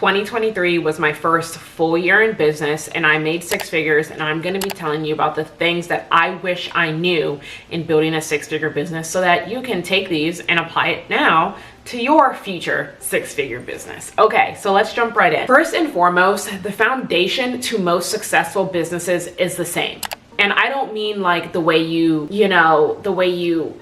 2023 was my first full year in business and I made six figures, and I'm going to be telling you about the things that I wish I knew in building a six-figure business so that you can take these and apply it now to your future six-figure business. Okay, so let's jump right in. First and foremost, the foundation to most successful businesses is the same. And I don't mean like the way you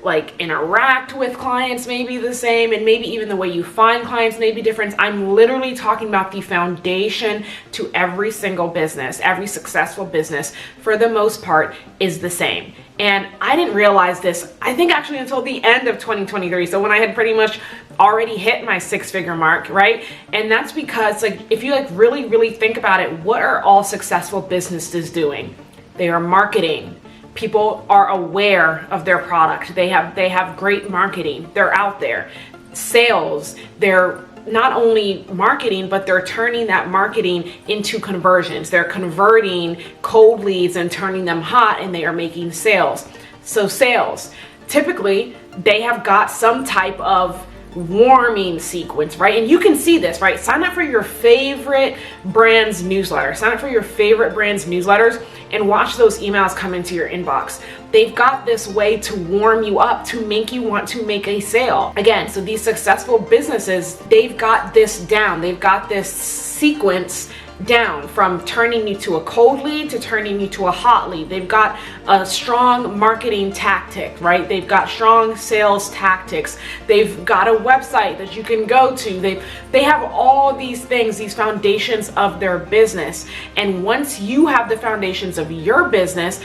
like interact with clients may be the same, and maybe even the way you find clients may be different. I'm literally talking about the foundation to every single business, every successful business for the most part is the same. And I didn't realize this, I think actually until the end of 2023. So when I had pretty much already hit my six-figure mark, right? And that's because like, if you like really think about it, what are all successful businesses doing? They are marketing. People are aware of their product. They have great marketing. They're out there. Sales, they're not only marketing, but they're turning that marketing into conversions. They're converting cold leads and turning them hot, and they are making sales. So sales, typically they have got some type of warming sequence, right? And you can see this, right? Sign up for your favorite brand's newsletter. Sign up for your favorite brand's newsletters and watch those emails come into your inbox. They've got this way to warm you up, to make you want to make a sale. Again, so these successful businesses, they've got this down. They've got this sequence down from turning you to a cold lead to turning you to a hot lead. They've got a strong marketing tactic, right? They've got strong sales tactics. They've got a website that you can go to. They have all these things, these foundations of their business. And once you have the foundations of your business,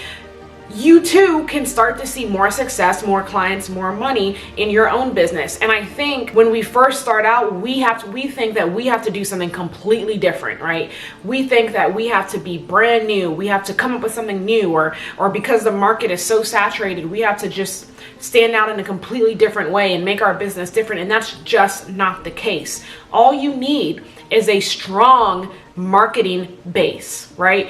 you too can start to see more success, more clients, more money in your own business. And I think when we first start out, we think that we have to do something completely different, right? We think that we have to be brand new. We have to come up with something new, or because the market is so saturated, we have to just stand out in a completely different way and make our business different. And that's just not the case. All you need is a strong marketing base, right?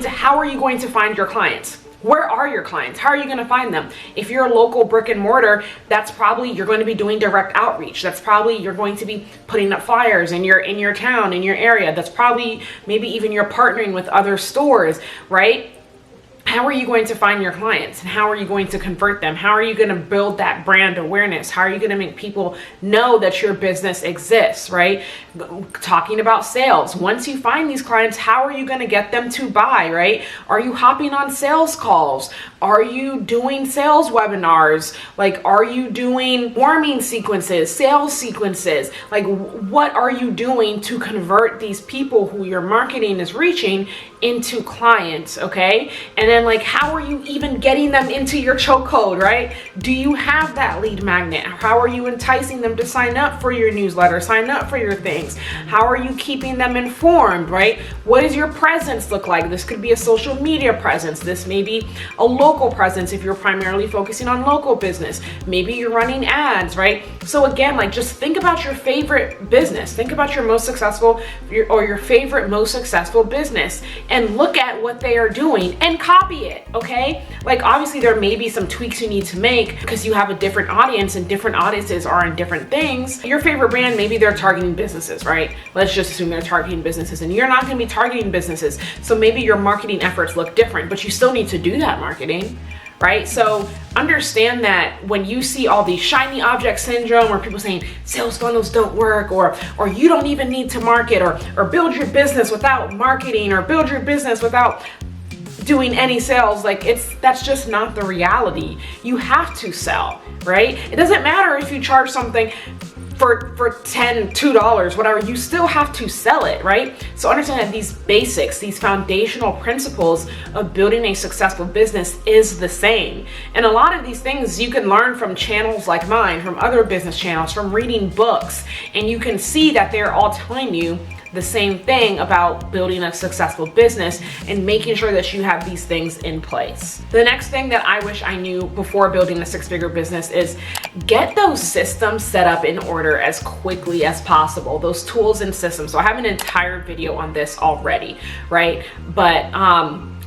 How are you going to find your clients? Where are your clients? How are you going to find them? If you're a local brick and mortar, that's probably you're going to be doing direct outreach. That's probably you're going to be putting up flyers in your town, in your area. That's probably maybe even you're partnering with other stores, right? How are you going to find your clients, and how are you going to convert them? How are you going to build that brand awareness? How are you going to make people know that your business exists, right? Talking about sales. Once you find these clients, how are you going to get them to buy, right? Are you hopping on sales calls? Are you doing sales webinars? Like, are you doing warming sequences, sales sequences? Like, what are you doing to convert these people who your marketing is reaching into clients, okay? And then like, how are you even getting them into your chokehold, right? Do you have that lead magnet? How are you enticing them to sign up for your newsletter, sign up for your things? How are you keeping them informed, right? What does your presence look like? This could be a social media presence. This may be a local presence if you're primarily focusing on local business. Maybe you're running ads, right? So again, like, just think about your favorite business. Think about your most successful or your favorite most successful business, and look at what they are doing and copy it, okay? Like, obviously there may be some tweaks you need to make because you have a different audience and different audiences are in different things. Your favorite brand, maybe they're targeting businesses, right? Let's just assume they're targeting businesses, and you're not going to be targeting businesses. So maybe your marketing efforts look different, but you still need to do that marketing, right? So understand that when you see all these shiny object syndrome, or people saying sales funnels don't work, or you don't even need to market, or build your business without marketing, or build your business without doing any sales, like, that's just not the reality. You have to sell, right? It doesn't matter if you charge something for $2, whatever, you still have to sell it, right? So understand that these basics, these foundational principles of building a successful business is the same. And a lot of these things you can learn from channels like mine, from other business channels, from reading books, and you can see that they're all telling you the same thing about building a successful business and making sure that you have these things in place. The next thing that I wish I knew before building a six-figure business is get those systems set up in order as quickly as possible, those tools and systems. So I have an entire video on this already, right? But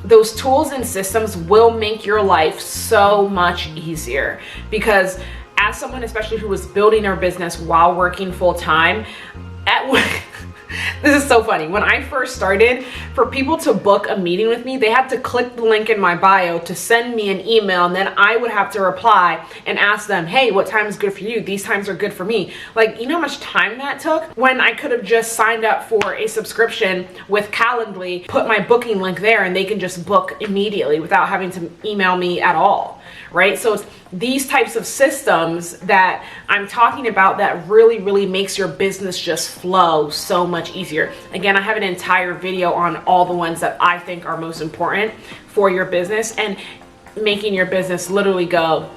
those tools and systems will make your life so much easier, because as someone, especially who was building their business while working full time, This is so funny. When I first started, for people to book a meeting with me, they had to click the link in my bio to send me an email, and then I would have to reply and ask them, hey, what time is good for you? These times are good for me. Like, you know how much time that took? When I could have just signed up for a subscription with Calendly, put my booking link there, and they can just book immediately without having to email me at all, right? So it's these types of systems that I'm talking about that really makes your business just flow so much easier. Again, I have an entire video on all the ones that I think are most important for your business and making your business literally go,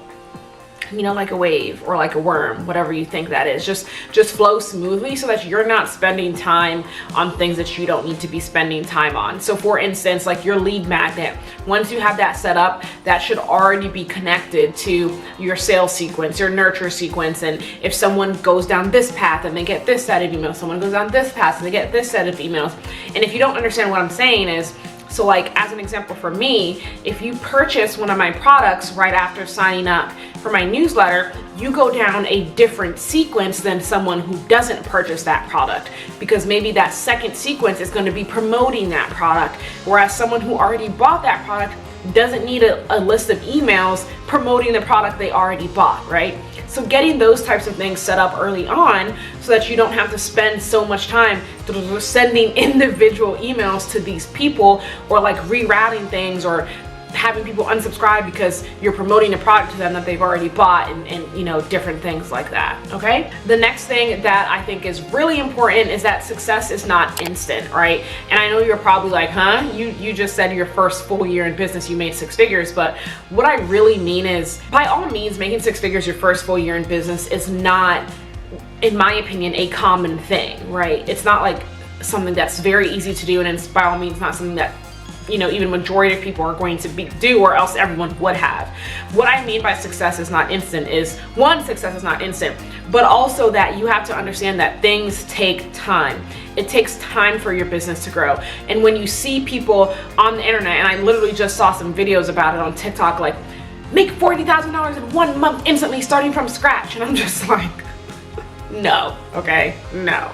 you know, like a wave or like a worm, whatever you think that is, just flow smoothly so that you're not spending time on things that you don't need to be spending time on. So for instance, like your lead magnet, once you have that set up, that should already be connected to your sales sequence, your nurture sequence. And if someone goes down this path and they get this set of emails, someone goes down this path and they get this set of emails. And if you don't understand what I'm saying is, so like as an example for me, if you purchase one of my products right after signing up for my newsletter, you go down a different sequence than someone who doesn't purchase that product, because maybe that second sequence is going to be promoting that product, whereas someone who already bought that product doesn't need a list of emails promoting the product they already bought, right? So getting those types of things set up early on so that you don't have to spend so much time sending individual emails to these people, or like rerouting things, or having people unsubscribe because you're promoting a product to them that they've already bought, and you know, different things like that. Okay, the next thing that I think is really important is that success is not instant, right? And I know you're probably like, huh, you just said your first full year in business you made 6 figures, but what I really mean is, by all means, making 6 figures your first full year in business is not, in my opinion, a common thing, right? It's not like something that's very easy to do, and it's by all means not something that, you know, even majority of people are going to do, or else everyone would have. What I mean by success is not instant is, one, success is not instant, but also that you have to understand that things take time. It takes time for your business to grow. And when you see people on the internet, and I literally just saw some videos about it on TikTok, like make $40,000 in 1 month instantly starting from scratch, and I'm just like, no, okay, no.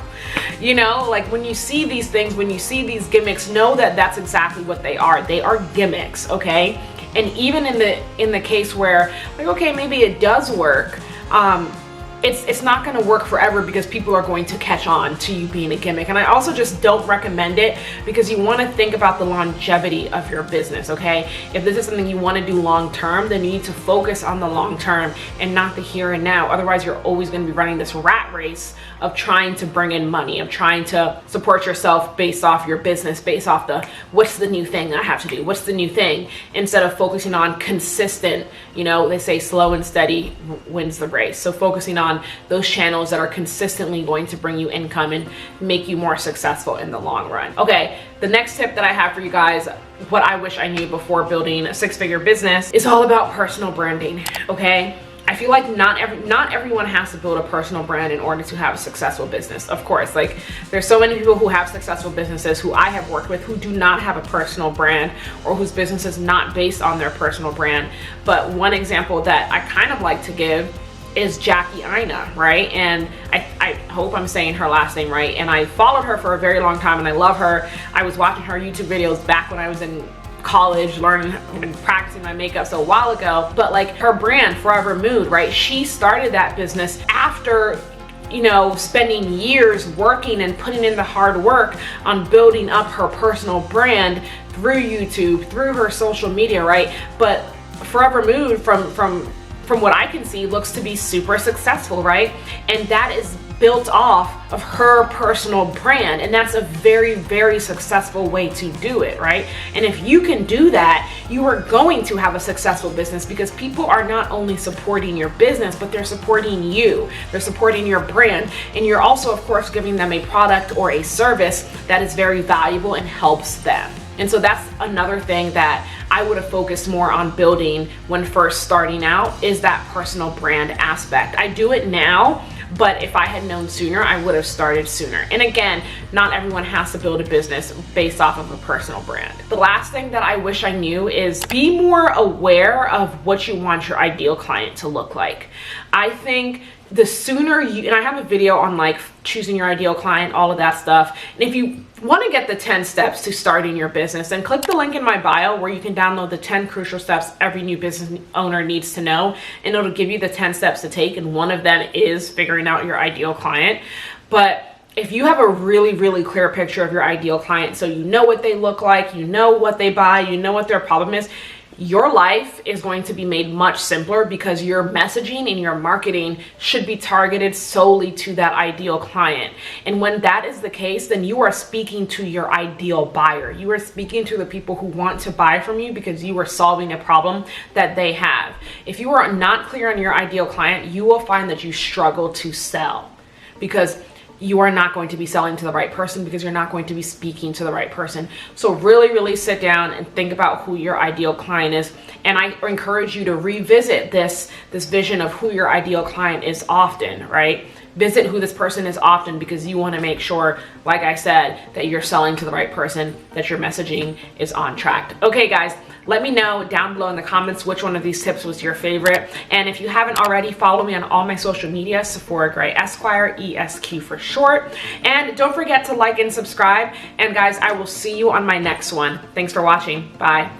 You know, like when you see these things, when you see these gimmicks, know that that's exactly what they are. They are gimmicks, okay? And even in the case where, like, okay, maybe it does work, it's not going to work forever, because people are going to catch on to you being a gimmick. And I also just don't recommend it, because you want to think about the longevity of your business, okay? If this is something you want to do long term, then you need to focus on the long term and not the here and now. Otherwise, you're always going to be running this rat race of trying to bring in money, of trying to support yourself based off your business, based off the, what's the new thing I have to do? What's the new thing? Instead of focusing on consistent, you know, they say slow and steady wins the race. So focusing on those channels that are consistently going to bring you income and make you more successful in the long run. Okay, the next tip that I have for you guys, what I wish I knew before building a 6-figure business, is all about personal branding, okay? I feel like not everyone has to build a personal brand in order to have a successful business. Of course, like there's so many people who have successful businesses who I have worked with who do not have a personal brand, or whose business is not based on their personal brand. But one example that I kind of like to give is Jackie Ina, right? And I hope I'm saying her last name right. And I followed her for a very long time, and I love her. I was watching her YouTube videos back when I was in college, learning and practicing my makeup, so a while ago. But like her brand, Forever Mood, right? She started that business after, you know, spending years working and putting in the hard work on building up her personal brand through YouTube, through her social media, right? But Forever Mood, from what I can see, looks to be super successful, right? And that is built off of her personal brand, and that's a very successful way to do it, right? And if you can do that, you are going to have a successful business, because people are not only supporting your business, but they're supporting you, they're supporting your brand, and you're also, of course, giving them a product or a service that is very valuable and helps them. And so that's another thing that I would have focused more on building when first starting out, is that personal brand aspect. I do it now, but if I had known sooner, I would have started sooner. And again, not everyone has to build a business based off of a personal brand. The last thing that I wish I knew is be more aware of what you want your ideal client to look like. I think the sooner you, and I have a video on like choosing your ideal client, all of that stuff. And if you want to get the 10 steps to starting your business, then click the link in my bio where you can download the 10 crucial steps every new business owner needs to know. And it'll give you the 10 steps to take. And one of them is figuring out your ideal client. But if you have a really, really clear picture of your ideal client, so you know what they look like, you know what they buy, you know what their problem is, your life is going to be made much simpler because your messaging and your marketing should be targeted solely to that ideal client. And when that is the case, then you are speaking to your ideal buyer. You are speaking to the people who want to buy from you because you are solving a problem that they have. If you are not clear on your ideal client, you will find that you struggle to sell because you are not going to be selling to the right person because you're not going to be speaking to the right person. So really, really sit down and think about who your ideal client is. And I encourage you to revisit this vision of who your ideal client is often, right? Visit who this person is often because you want to make sure, like I said, that you're selling to the right person, that your messaging is on track. Okay, guys, let me know down below in the comments which one of these tips was your favorite. And if you haven't already, follow me on all my social media, Sephora Gray Esquire, ESQ for short. And don't forget to like and subscribe. And guys, I will see you on my next one. Thanks for watching. Bye.